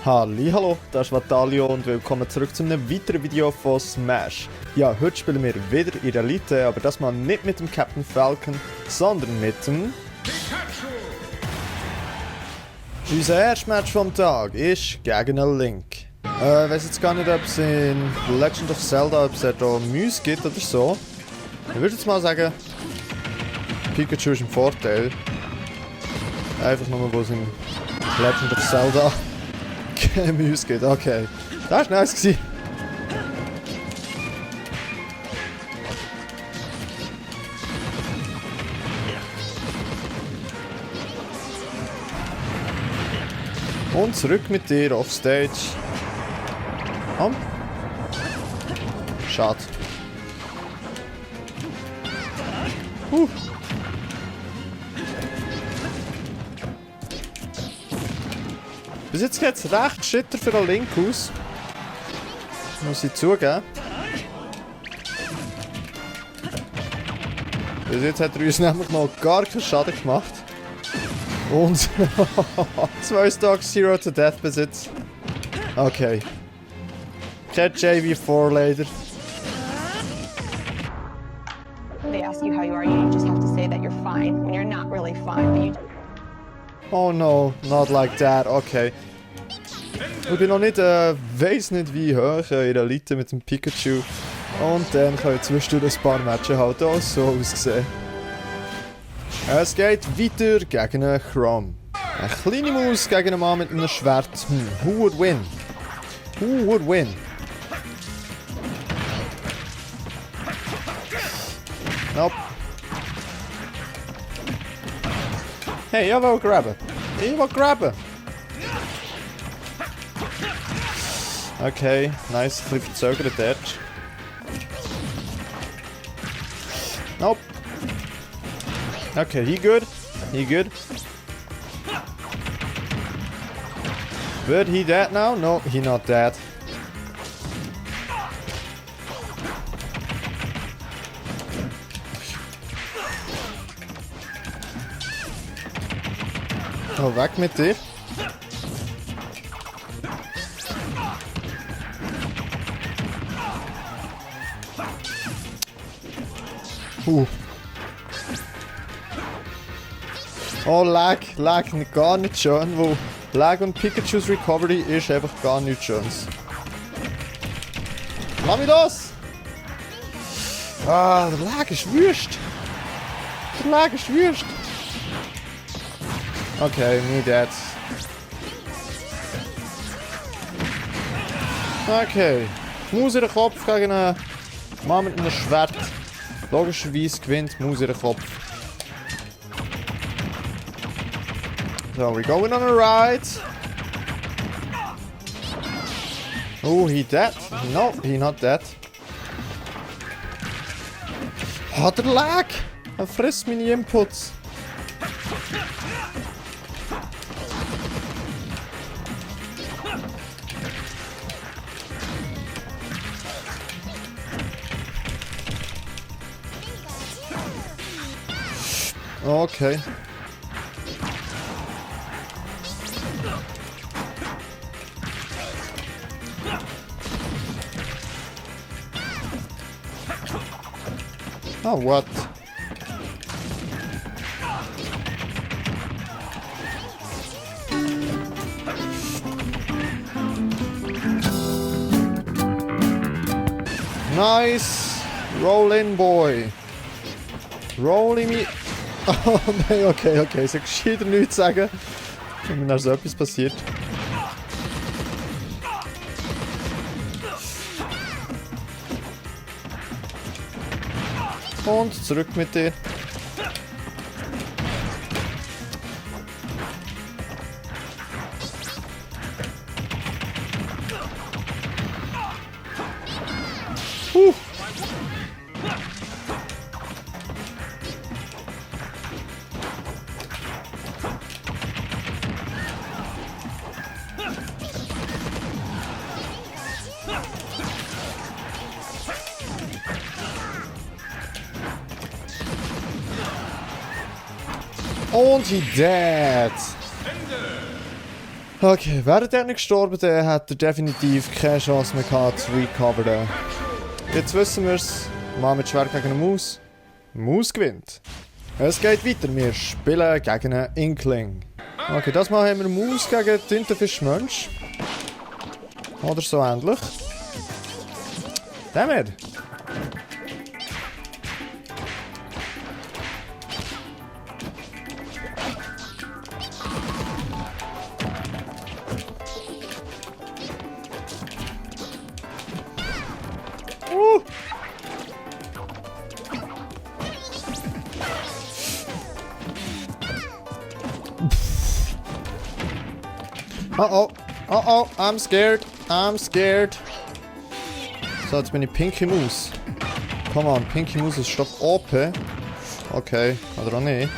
Hallihallo, das ist Watalyo und willkommen zurück zu einem weiteren Video von Smash. Ja, heute spielen wir wieder in der Elite, aber das mal nicht mit dem Captain Falcon, sondern mit dem Pikachu! Unser erstes Match vom Tag ist gegen einen Link. Ich weiß jetzt gar nicht, ob es in Legend of Zelda, ob es da Müs gibt oder so. Ich würde jetzt mal sagen, Pikachu ist im Vorteil. Einfach nur, wo es in Legend of Zelda Müs geht, okay. Das war nice gewesen. Und zurück mit dir auf Stage. Komm. Schade. Bis jetzt geht es recht schitter für den Link aus. Muss ich zugeben. Bis jetzt hat er uns nämlich noch gar keinen Schaden gemacht. Und 2 Stocks, 0 to Death Besitz. Okay. Kein JV4 leider. They ask you how you are, you just have to say that you're fine when you're not really fine. But you... Oh no, not like that, okay. Ich bin noch nicht, weiss nicht wie hoch in der Elite mit dem Pikachu. Und dann kann ich zwischendurch ein paar Matches halt auch so aussehen. Es geht weiter gegen einen Chrom. Eine kleine Maus gegen einen Mann mit einem Schwert. Who would win? Who would win? Nope. Hey, ich will grabben. Ich will grabben. Okay, nice. Ein bisschen verzögert dort. Nope. Okay, he good. He good. But he dead now? No, he not dead. Oh, weg mit dir. Oh, Lag gar nicht schön, wo Lag und Pikachus Recovery ist einfach gar nichts Schönes. Lass mich los! Ah, der Lag ist wüst! Der Lag ist wüst! Okay, me dead. Okay. Maus in den Kopf gegen einen Mann mit einem Schwert. Logischerweise gewinnt Maus in den Kopf. So, we're going on a ride. Oh, he dead? No, he not dead. Hat er Lag? Er frisst meine Inputs. Okay. Oh, what? Nice! Roll in, boy! Roll in me! Oh nein, okay, ich soll gescheiter nichts sagen, wenn mir noch so etwas passiert. Und zurück mit dir. Und he dead. Okay, wäre der nicht gestorben, dann hätte er definitiv keine Chance mehr gehabt zu recoveren. Jetzt wissen wir es. Mal mit Schwert gegen eine Maus. Maus gewinnt. Es geht weiter. Wir spielen gegen einen Inkling. Okay, das Mal haben wir Maus gegen Tintenfischmensch. Oder so ähnlich. Damit. Uh-oh. Uh-oh. I'm scared. I'm scared. So, jetzt bin ich Pinky Maus. Come on, Pinky Maus ist doch OP. Okay, oder auch nicht.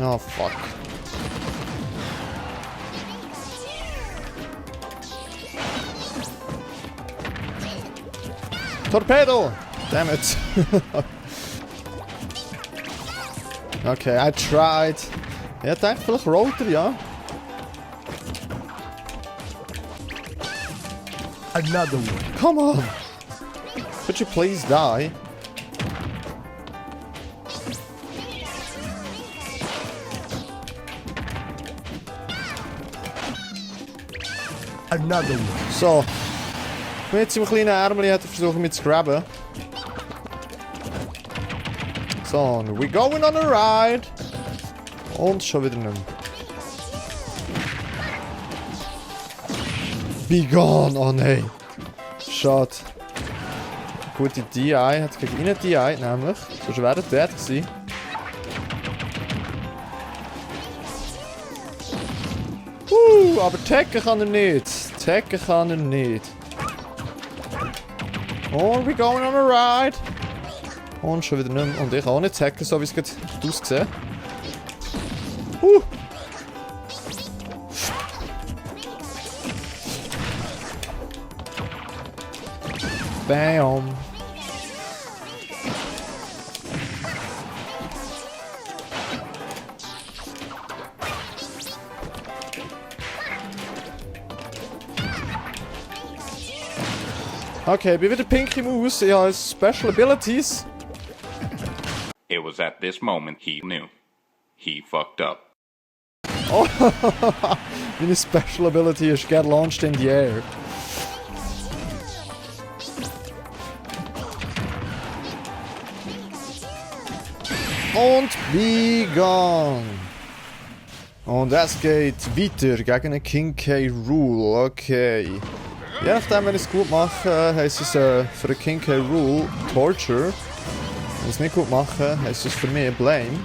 Oh, fuck. Torpedo! Damn it. Okay, I tried. Ja, ich denke vielleicht rollt er, ja. Another one. Come on! Could you please die? Another one. So. Mit seinem kleinen Ärmel hat er versucht, mich zu grabben. So, we going on a ride. Und schon wieder nicht mehr. Be gone! Oh nein. Schade. Gute DI hat gegen ihn DI nämlich. Sonst wäre er tot gewesen. Aber tacken kann er nicht. Tacken kann er nicht. Und we going on a ride. Und schon wieder nicht mehr. Und ich auch nicht tacken, so wie es gerade aussieht. Bam. Okay, bin wieder Pinky Maus. Ich habe Special Abilities. It was at this moment he knew. He fucked up. Oh, meine Special Ability ist Get Launched in the Air. Und be gone. Und es geht weiter gegen einen King K. Rule. Okay. Je nachdem, wenn ich es gut mache, heisst es für einen King K. Rule Torture. Wenn ich es nicht gut mache, heisst es für mich Blame.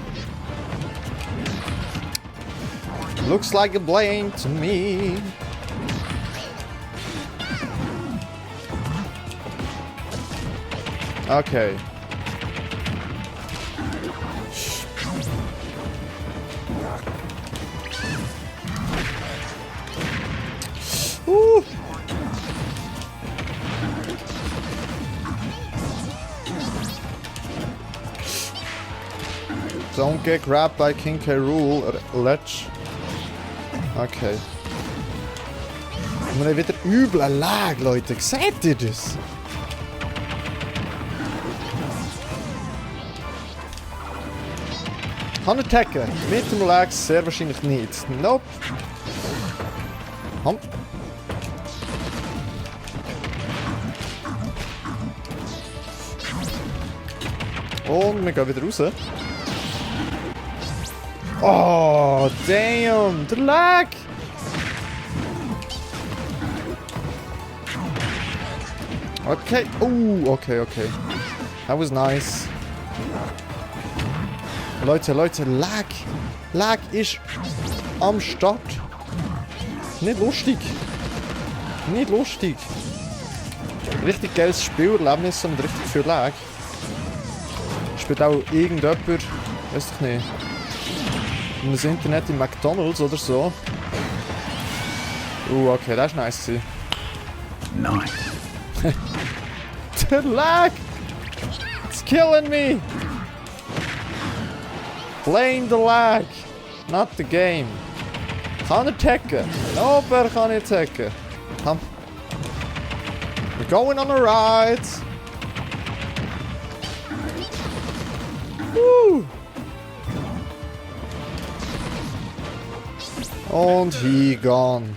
Looks like a blame to me. Okay. Don't get grabbed by King K. Rule Ledge. Okay. Wir haben wieder übel eine Lag, Leute. Seht ihr das? Kann er tacken? Mit dem Lag sehr wahrscheinlich nicht. Nope. Ham. Und wir gehen wieder raus. Oh, damn! Der Lag! Okay. Okay. That was nice. Leute, Lag! Lag ist am Start. Nicht lustig. Richtig geiles Spielerlebnis und richtig viel Lag. Spielt auch irgendjemand, weiß ich nicht. Und das Internet in McDonald's oder so. Okay, das war nice. Nice. The lag! It's killing me! Blame the lag! Not the game. Kann er tacken? Nope, er kann nicht tacken. Komm. We're going on a ride. Woo. Und he gone.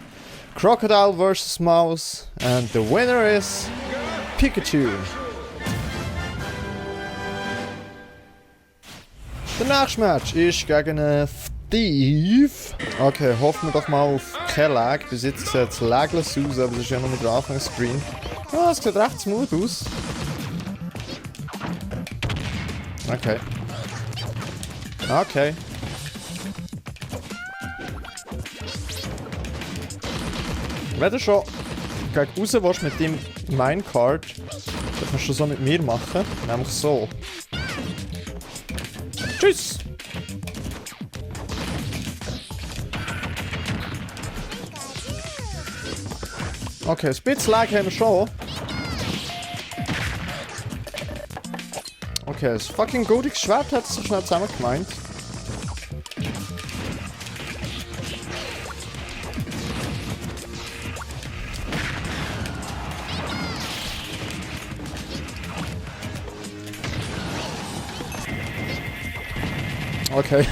Crocodile versus Mouse. And the winner is Pikachu. Der nächste Match ist gegen einen Steve. Okay, hoffen wir doch mal auf kein Lag. Bis jetzt sieht es laglos aus, aber es ist ja noch nicht der Anfangsscreen. Ah, es sieht recht smooth aus. Okay. Okay. Wenn du schon gegen raus willst mit dem Minecart, dann kannst du so mit mir machen. Nämlich so. Tschüss! Okay, ein bisschen Lag haben wir schon. Okay, das fucking goldiges Schwert hat es so schnell zusammen gemeint. Okay,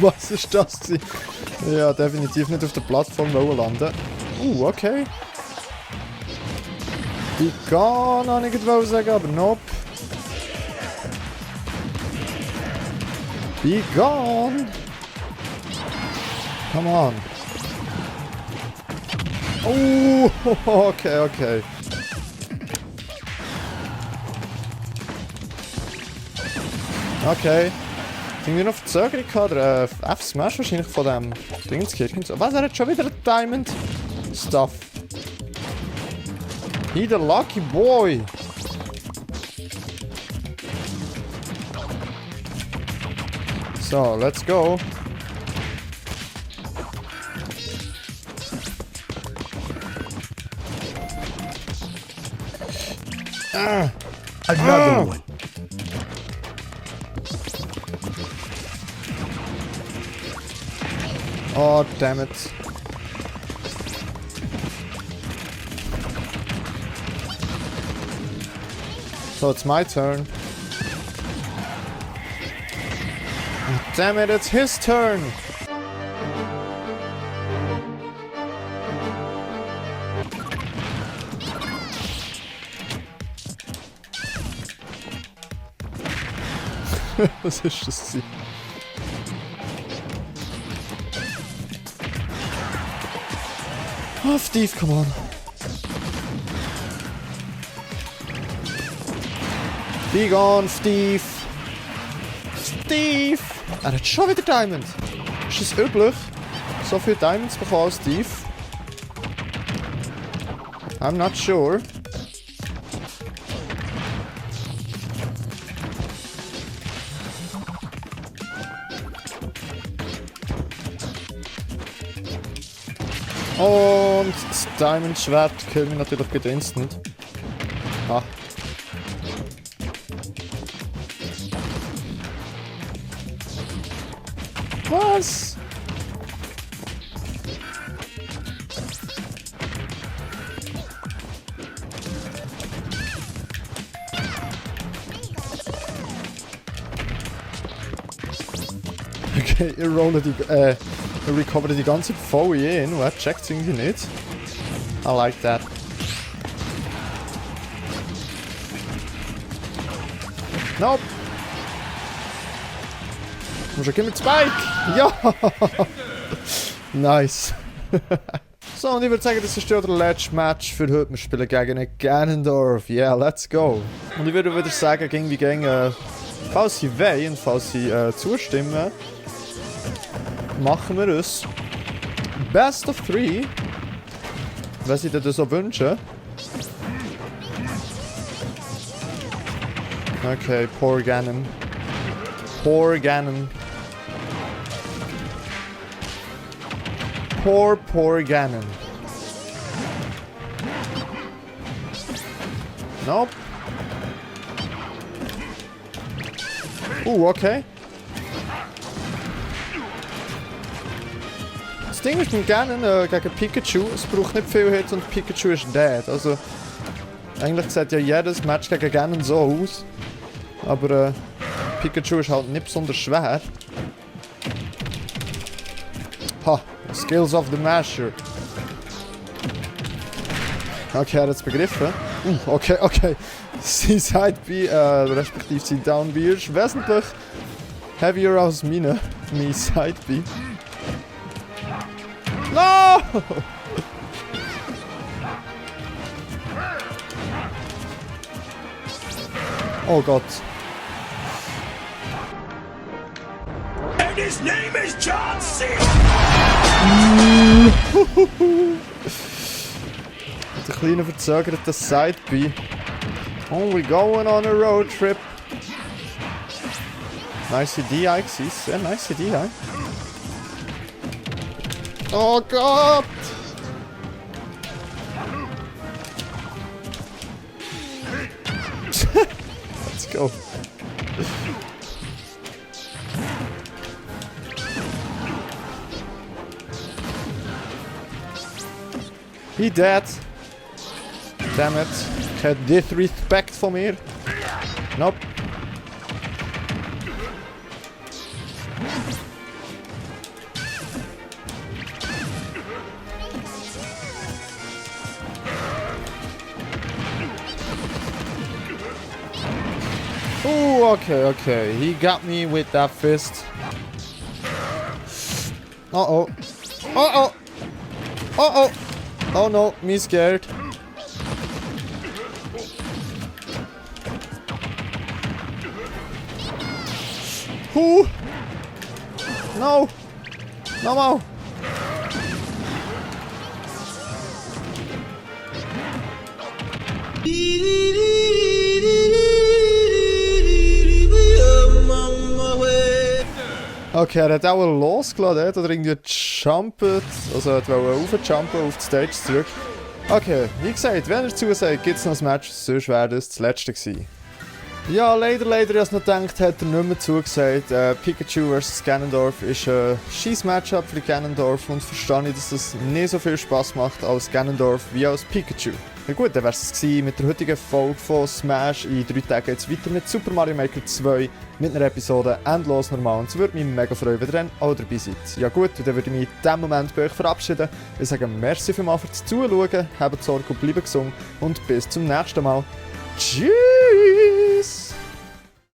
was ist das? Ja, definitiv nicht auf der Plattform landen. Okay. Pika, noch nicht sagen, aber nope. Be gone! Come on. Oh, okay, okay. Okay. Irgendwie noch Verzögerung gehabt, der F-Smash wahrscheinlich von dem Dingskirchen. Was, er hat schon wieder einen Diamond Stuff. He the lucky boy. So, let's go. Another one. Oh, damn it. So it's my turn. Damn it, it's his turn! Was ist das? Oh, Steve, come on. Be gone, Steve. Steve! Er hat schon wieder Diamond. Ist das üblich? So viele Diamonds bekommen als Steve? I'm not sure. Und das Diamond-Schwert killt mich natürlich gut instant. Ah. Was? Okay, ihr rollt die, ihr recovert die ganze voll in und er checkt irgendwie nicht. I like that. Nope. Muss ich mit Spike? Ja! Nice. So, und ich würde sagen, das ist ja der letzte Match für heute. Wir spielen gegen Ganondorf. Yeah, let's go. Und ich würde wieder sagen, falls sie wollen und falls sie zustimmen, machen wir es. Best of 3. Wenn sie das so wünschen. Okay, poor Ganon. Poor Ganon. Poor Ganon. Nope. Okay. Das Ding ist mit Ganon gegen Pikachu, es braucht nicht viel Hits und Pikachu ist dead. Also, eigentlich sieht ja jedes Match gegen Ganon so aus. Aber Pikachu ist halt nicht besonders schwer. Ha, Skills of the Master. Okay, er hat es begriffen. Okay, okay. Sein Side-B, respektive sein Down-B ist wesentlich heavier als mein Side-B. No! Oh Gott. And his name is John C. Der kleine verzögerte Side-B. Oh, we're going on a road trip. Nice DI gewesen. Sehr nice DI. Oh Gott! Let's go. He dead. Damn it. Get disrespect von mir. Nope. Ooh, okay, okay. He got me with that fist. Uh-oh. Uh-oh. Uh-oh. Oh no, me scared. Who? No. No more. Okay, er hat auch losgeladen, oder irgendwie gejumpt, also er wollte raufjumpen auf die Stage zurück. Okay, wie gesagt, wenn er zusagt, gibt es noch ein Match, sonst wäre das letzte gewesen. Ja, leider, ich habe noch gedacht, hat er nicht mehr zugesagt. Pikachu vs. Ganondorf ist ein scheiß Matchup für Ganondorf und verstehe ich, dass das nicht so viel Spaß macht als Ganondorf wie als Pikachu. Ja gut, dann wäre es mit der heutigen Folge von Smash. In 3 Tagen jetzt weiter mit Super Mario Maker 2 mit einer Episode endlos normal. Und es würde mich mega freuen, wenn ihr dann auch dabei seid. Ja gut, und dann würde ich mich in diesem Moment bei euch verabschieden. Ich sage merci vielmals fürs Zuschauen, habt Sorge und bleibt gesund und bis zum nächsten Mal. Tschüss!